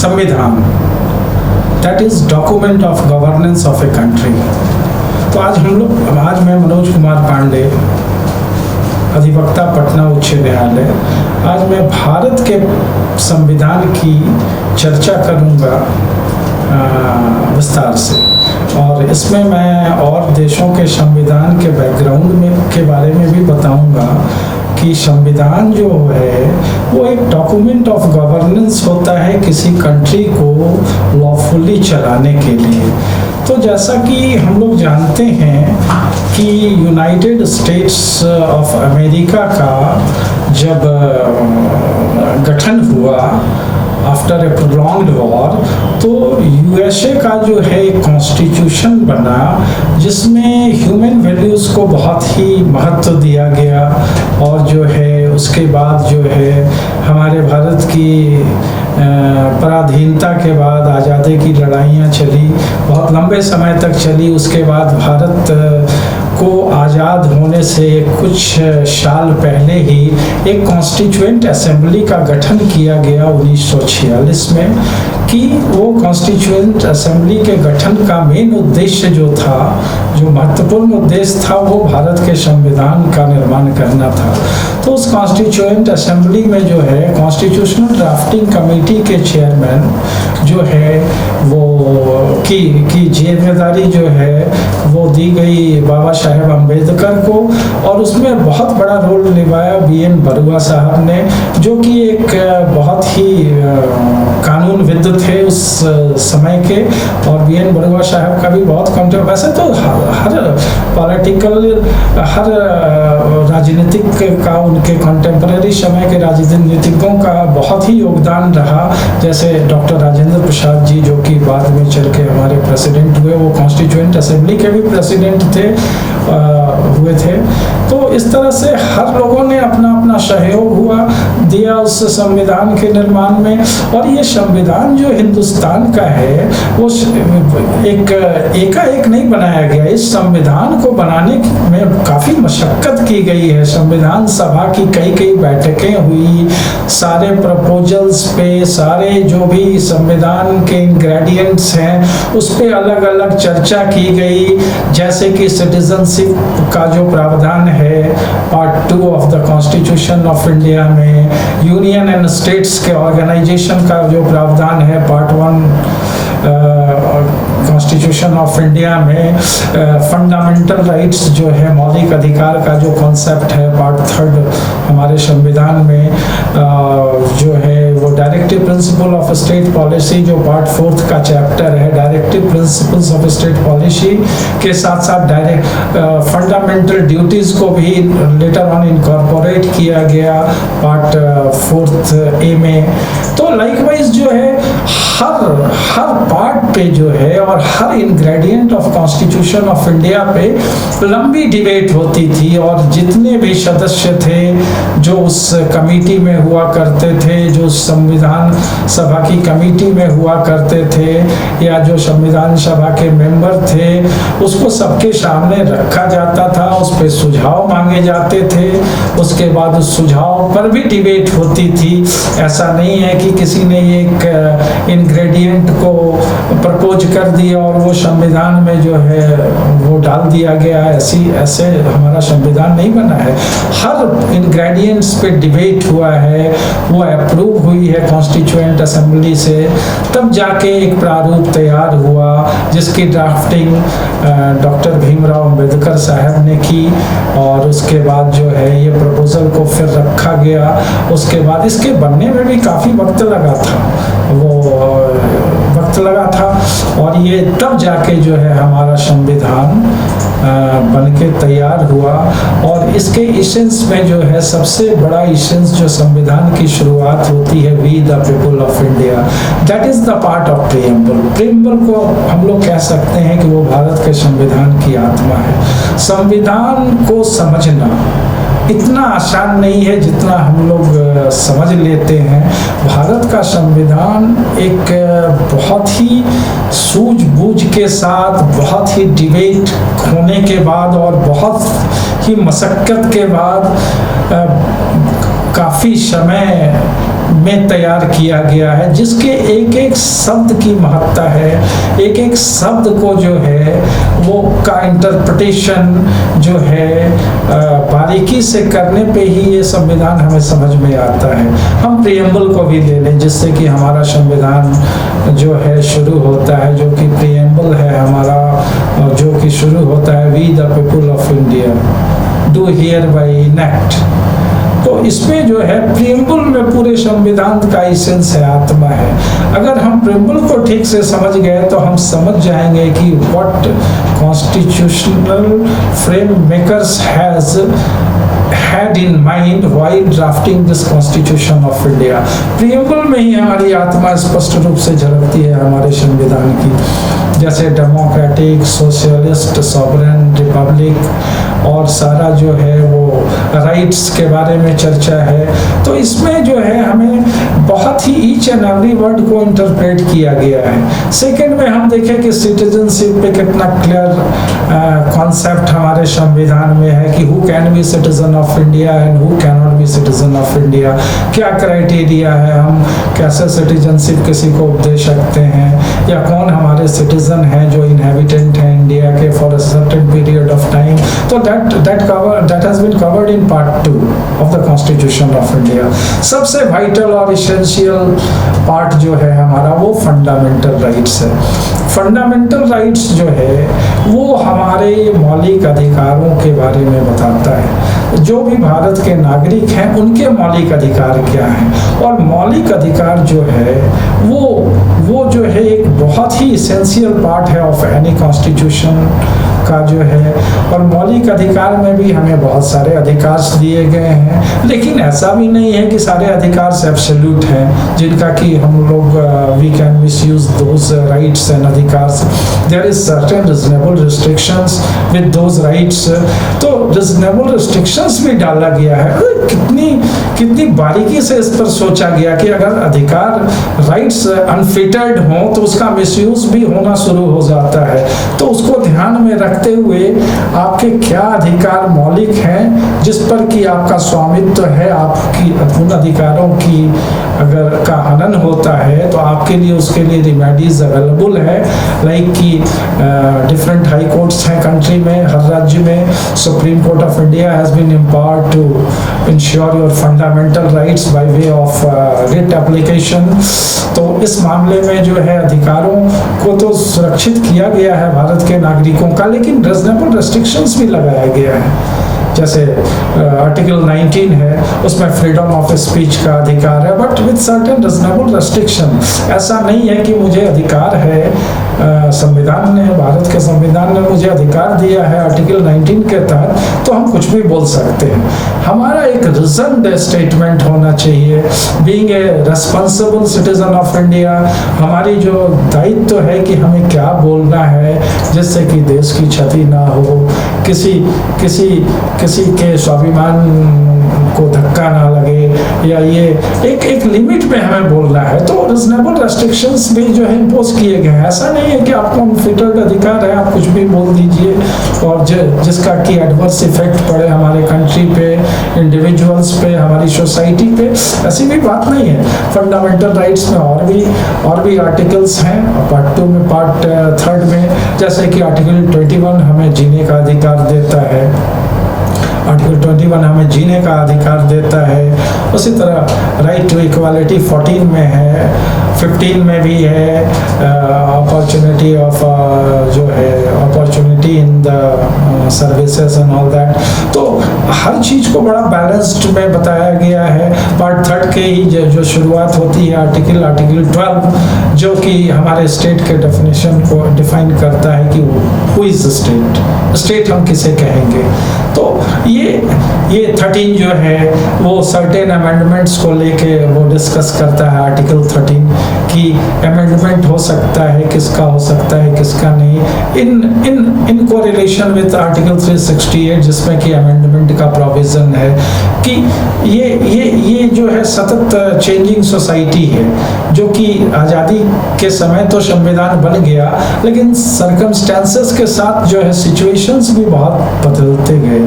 संविधान, that is document of governance of a country. तो आज मैं मनोज कुमार पांडे, अधिवक्ता, पटना उच्च न्यायालय, आज मैं भारत के संविधान की चर्चा करूंगा विस्तार से, और इसमें मैं और देशों के संविधान के बैकग्राउंड के बारे में भी बताऊंगा कि संविधान जो है वो एक डॉक्यूमेंट ऑफ गवर्नेंस होता है किसी कंट्री को लॉफुली चलाने के लिए। तो जैसा कि हम लोग जानते हैं कि यूनाइटेड स्टेट्स ऑफ अमेरिका का जब गठन हुआ आफ्टर ए प्रोलॉन्ग्ड वॉर, तो यूएसए का जो है एक कॉन्स्टिट्यूशन बना जिसमें ह्यूमन वैल्यूज़ को बहुत ही महत्व दिया गया, और जो है उसके बाद जो है हमारे भारत की पराधीनता के बाद आज़ादी की लड़ाइयाँ चली, बहुत लंबे समय तक चली। उसके बाद भारत को आज़ाद होने से कुछ साल पहले ही एक कॉन्स्टिट्यूएंट असेंबली का गठन किया गया 1946 में, कि वो कॉन्स्टिट्यूएंट असेंबली के गठन का मेन उद्देश्य जो था, जो महत्वपूर्ण उद्देश्य था, वो भारत के संविधान का निर्माण करना था। तो उस कॉन्स्टिट्यूएंट असेंबली में जो है कॉन्स्टिट्यूशनल ड्राफ्टिंग कमेटी के चेयरमैन जो है वो की जिम्मेदारी जो है वो दी गई बाबा साहेब अम्बेडकर को, और उसमें बहुत बड़ा रोल निभाया बीएन बरुआ साहब ने, जो कि एक बहुत ही कानूनविद थे उस समय के। और बीएन बरुआ साहब का भी बहुत कंट्रीब्यूशन, वैसे तो हर पॉलिटिकल, हर राजनीतिक का, उनके कंटेम्पररी समय के राजनीतिकों का बहुत ही योगदान रहा। जैसे डॉक्टर राजेंद्र प्रसाद जी, जो कि बाद में चल के हमारे प्रेसिडेंट हुए, वो कॉन्स्टिट्यूएंट असेंबली के भी प्रेसिडेंट हुए थे। तो इस तरह से हर लोगों ने अपना अपना सहयोग दिया उस संविधान के निर्माण में। और ये संविधान जो हिंदुस्तान का है वो एकाएक नहीं बनाया गया। इस संविधान को बनाने में काफ़ी मशक्कत की गई है। संविधान सभा की कई बैठकें हुई, सारे प्रपोजल्स पे, सारे जो भी संविधान के इंग्रेडिएंट्स हैं उस पे अलग अलग चर्चा की गई। जैसे कि सिटीजनशिप का जो प्रावधान है part 2 of the constitution of India में, यूनियन एंड स्टेट्स के ऑर्गेनाइजेशन का जो प्रावधान है पार्ट 1 कॉन्स्टिट्यूशन ऑफ इंडिया में, फंडामेंटल राइट्स जो है मौलिक अधिकार का जो कॉन्सेप्ट है पार्ट 3 हमारे संविधान में, जो है वो directive principle of state policy जो पार्ट 4 का चैप्टर है, directive principles of state policy के साथ साथ डायरेक्ट फंडामेंटल ड्यूटीज को भी लेटर ऑन इनकॉर्पोरेट किया गया पार्ट 4A में। तो लाइकवाइज जो है हर पार्ट पे जो है और हर ingredient of constitution of India पे लंबी डिबेट होती थी, और जितने भी सदस्य थे जो उस कमेटी में हुआ करते थे, जो संविधान सभा की कमेटी में हुआ करते थे, या जो संविधान सभा के मेंबर थे, उसको सबके सामने रखा जाता था, उस पर सुझाव मांगे जाते थे। उसके बाद उस सुझाव पर भी डिबेट होती थी। ऐसा नहीं है कि किसी ने एक इंग्रेडिएंट को प्रपोज कर दिया और वो संविधान में जो है वो डाल दिया गया। ऐसे हमारा संविधान नहीं बना है। हर इंग्रेडिएंट्स पे डिबेट हुआ है, वो अप्रूव हुई है कॉन्स्टिट्यूएंट असेंबली से, तब जाके एक प्रारूप तैयार हुआ जिसकी ड्राफ्टिंग डॉक्टर भीमराव अंबेडकर साहब ने की, और उसके बाद जो है ये प्रपोजल को फिर रखा गया। उसके बाद इसके बनने में भी काफ़ी वक्त लगा था, और ये तब जाके जो है हमारा संविधान बनके तैयार हुआ। और इसके इसेंस में जो है सबसे बड़ा इसेंस जो संविधान की शुरुआत होती है, we the people of India, that is the part of preamble. Preamble को हम लोग कह सकते हैं कि वो भारत के संविधान की आत्मा है। संविधान को समझना इतना आसान नहीं है जितना हम लोग समझ लेते हैं। भारत का संविधान एक बहुत ही सूझबूझ के साथ, बहुत ही डिबेट होने के बाद और बहुत ही मशक्कत के बाद काफ़ी समय में तैयार किया गया है, जिसके एक एक शब्द की महत्ता है, एक एक शब्द को जो है वो का इंटरप्रिटेशन जो है बारीकी से करने पे ही ये संविधान हमें समझ में आता है। हम प्रियम्बल को भी ले लें, जिससे कि हमारा संविधान जो है शुरू होता है, जो कि प्रियम्बल है हमारा, जो कि शुरू होता है we the people of India do hereby enact. तो इसमें जो है प्रियम्बल में पूरे संविधान का एसेंस है, आत्मा है। अगर हम प्रियम्बल को ठीक से समझ गए तो हम समझ जाएंगे कि what constitutional frame makers has had in mind while drafting this Constitution of India। Preamble में ही हमारी आत्मा स्पष्ट रूप से झलकती है हमारे संविधान की, जैसे डेमोक्रेटिक, सोशलिस्ट, सॉवरेन, रिपब्लिक और सारा जो है वो राइट्स के बारे में चर्चा है। तो इसमें जो है हमें बहुत ही ईच एंड एवरी वर्ड को इंटरप्रेट किया गया है। सेकंड में हम देखें कि सिटीजनशिप पे कितना क्लियर कॉन्सेप्ट हमारे संविधान में है कि who can be citizen of India and who can not be citizen of India, क्या क्राइटेरिया है, हम कैसे सिटीजनशिप किसी को दे सकते हैं, या कौन हमारे सिटीजन हैं जो इनहेबिटेंट हैं इंडिया के for a certain period of time. तो that has been covered in part 2 of the Constitution of India। सबसे वाइटल और इसेंशियल पार्ट जो है हमारा वो फंडामेंटल राइट्स है। फंडामेंटल राइट्स जो है वो हमारे मौलिक अधिकारों के बारे में बताता है, जो भी भारत के नागरिक हैं उनके मौलिक अधिकार क्या हैं। और मौलिक अधिकार जो है वो जो है एक बहुत ही इसेंशियल पार्ट है ऑफ एनी कॉन्स्टिट्यूशन का जो है। और मौलिक अधिकार में भी हमें बहुत सारे अधिकार दिए गए हैं, लेकिन ऐसा भी नहीं है कि सारे अधिकार एब्सोल्यूट हैं जिनका कि हम लोग we can misuse those rights and अधिकार्स। There is certain reasonable restrictions with those rights. तो रिजनेबल रिस्ट्रिक्शंस भी डाला गया है। कितनी बारीकी से इस पर सोचा गया कि अगर अधिकार राइट्स अनफिटेड हों तो उसका मिसयूज भी होना शुरू हो जाता है। तो उसको ध्यान में रखते हुए आपके क्या अधिकार मौलिक हैं जिस पर कि आपका स्वामित्व है, आपकी उन अधिकारों की अगर का हनन होता है तो आपके लिए उसके लिए रिमेडीज अवेलेबल है। लाइक कि डिफरेंट हाई कोर्ट्स हैं कंट्री में, हर राज्य में। Supreme Court of India has been empowered to ensure your fundamental rights by way of writ application. तो इस मामले में जो है अधिकारों को तो सुरक्षित किया गया है भारत के नागरिकों का, लेकिन रीजनेबल रेस्ट्रिक्शंस भी लगाया गया है। जैसे आर्टिकल 19 है, उसमें फ्रीडम ऑफ स्पीच का अधिकार है, but with certain reasonable restriction. ऐसा नहीं है कि मुझे अधिकार है, संविधान ने, भारत के संविधान ने मुझे अधिकार दिया है आर्टिकल 19 के तहत, तो हम कुछ भी बोल सकते हैं। हमारा एक रीजन्ड स्टेटमेंट होना चाहिए। Being a responsible citizen of India, हमारी जो दायित्व है कि हमें क्या बोलना है जिससे कि देश की क्षति ना हो, किसी के स्वाभिमान को धक्का ना लगे, या ये एक लिमिट में हमें बोलना है। तो रीजनेबल रेस्ट्रिक्शंस भी जो है इम्पोज किए गए हैं। ऐसा नहीं है कि आपको अनफिटेड अधिकार है, आप कुछ भी बोल दीजिए और जिसका कि एडवर्स इफेक्ट पड़े हमारे कंट्री पे, इंडिविजुअल्स पे, हमारी सोसाइटी पे, ऐसी भी बात नहीं है। फंडामेंटल राइट्स में और भी आर्टिकल्स हैं, पार्ट 2 में, पार्ट 3 में, जैसे कि आर्टिकल 21 हमें जीने का अधिकार देता है। आर्टिकल 21 हमें जीने का अधिकार देता है। उसी तरह राइट टू इक्वालिटी 14 में है, 15 में भी है, अपॉर्चुनिटी ऑफ जो है opportunity in the services and all that. तो हर चीज़ को बड़ा बैलेंस्ड में बताया गया है। पार्ट 3 के ही जो शुरुआत होती है आर्टिकल 12, जो कि हमारे स्टेट के डेफिनेशन को डिफाइन करता है कि हु इज स्टेट हम किसे कहेंगे। तो ये 13 जो है वो सर्टेन अमेंडमेंट्स को लेके वो डिस्कस करता है आर्टिकल 13 कि अमेंडमेंट हो सकता है, किसका हो सकता है, किसका नहीं। इन in correlation with Article 368 जिसमें कि अमेंडमेंट का प्रोविजन है कि ये जो है सतत चेंजिंग सोसाइटी है, जो कि आज़ादी के समय तो संविधान बन गया, लेकिन सर्कमस्टेंसेस के साथ जो है सिचुएशंस भी बहुत बदलते गए।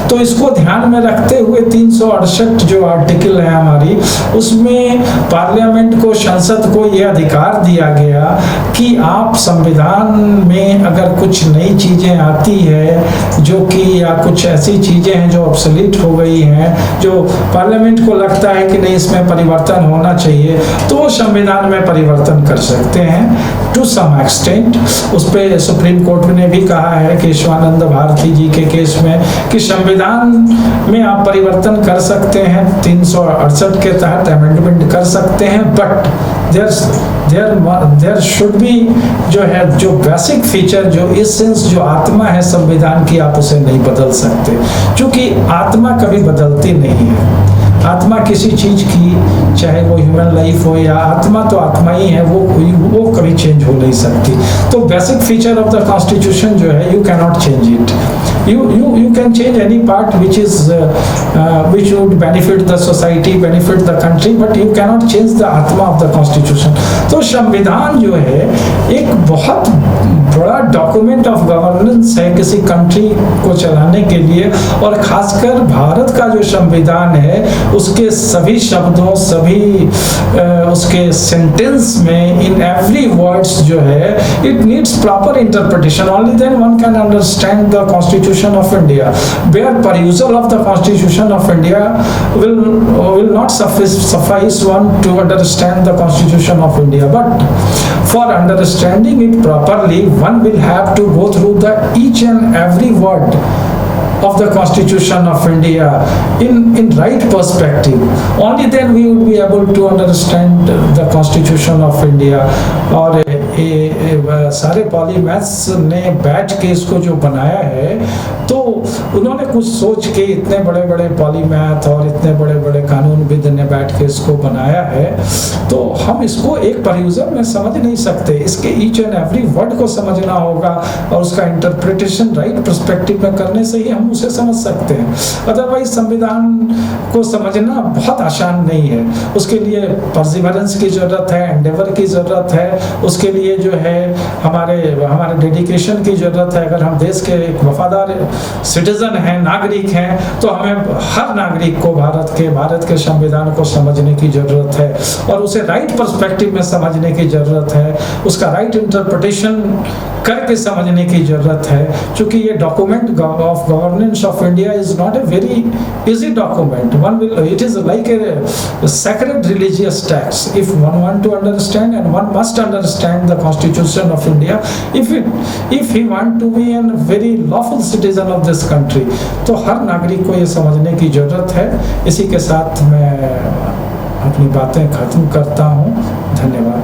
तो इसको ध्यान में रखते हुए 368 जो आर्टिकल है हमारी, उसमें पार्लियामेंट को, संसद को यह अधिकार दिया गया कि आप संविधान में अगर कुछ नई चीज़ें आती है जो कि, या कुछ ऐसी चीज़ें हैं जो ऑब्सोलीट हो गई हैं, जो पार्लियामेंट को लगता है कि नहीं इसमें परिवर्तन होना चाहिए, तो वो संविधान में परिवर्तन कर सकते हैं टू सम एक्सटेंट। उस पर सुप्रीम कोर्ट ने भी कहा है केशवानंद भारती जी के केस में कि संविधान में आप परिवर्तन कर सकते हैं, 368 के तहत अमेंडमेंट कर सकते हैं, बट देयर शुड बी जो है, जो बेसिक फीचर, जो एसेंस, जो आत्मा है संविधान की, आप उसे नहीं बदल सकते, क्योंकि आत्मा कभी बदलती नहीं है। आत्मा किसी चीज़ की, चाहे वो ह्यूमन लाइफ हो या आत्मा, तो आत्मा ही है, वो कभी चेंज हो नहीं सकती। तो basic feature of the constitution जो है, you can not change it. You can change any part which would benefit the society, benefit the country, but you cannot change the आत्मा of the constitution। तो संविधान जो है एक बहुत बड़ा डॉक्यूमेंट ऑफ गवर्नेंस है किसी कंट्री को चलाने के लिए, और खासकर भारत का जो संविधान है उसके सभी शब्दों, सभी उसके सेंटेंस में, इन एवरी वर्ड्स जो है, it needs proper interpretation. Only then one can understand the constitution of India. Bare perusal of the constitution of India will not suffice one to understand the constitution of India, but for understanding it properly, one will have to go through the each and every word of the Constitution of India in right perspective. Only then we would be able to understand the Constitution of India। और सारे पॉलीमैथ्स ने बैठ के इसको जो बनाया है, तो उन्होंने कुछ सोच के, इतने बड़े बड़े पॉलीमैथ और इतने बड़े बड़े कानूनविद ने बैठ के इसको बनाया है, तो हम इसको एक परयूजर में समझ नहीं सकते। इसके ईच एंड एवरी वर्ड को समझना होगा, और उसका इंटरप्रिटेशन राइट पर्सपेक्टिव में करने से ही हम उसे समझ सकते हैं। अदरवाइज संविधान को समझना बहुत आसान नहीं है, उसके लिए परसिवरेंस की जरूरत है, एंडेवर की जरूरत है, उसके लिए जो है हमारे डेडिकेशन की जरूरत है। अगर हम देश के एक वफादार सिटीजन हैं, नागरिक हैं, तो हमें हर नागरिक को भारत के संविधान को समझने की जरूरत है, और उसे राइट पर्सपेक्टिव में समझने की जरूरत है, उसका राइट इंटरप्रिटेशन करके समझने की जरूरत है। क्योंकि ये document of governance of India is not a very easy document. It is like a sacred religious text। If one want to understand, and one must understand the Constitution of India, if he want to be a very lawful citizen of this country, तो हर नागरिक को ये समझने की जरूरत है। इसी के साथ मैं अपनी बातें खत्म करता हूँ। धन्यवाद।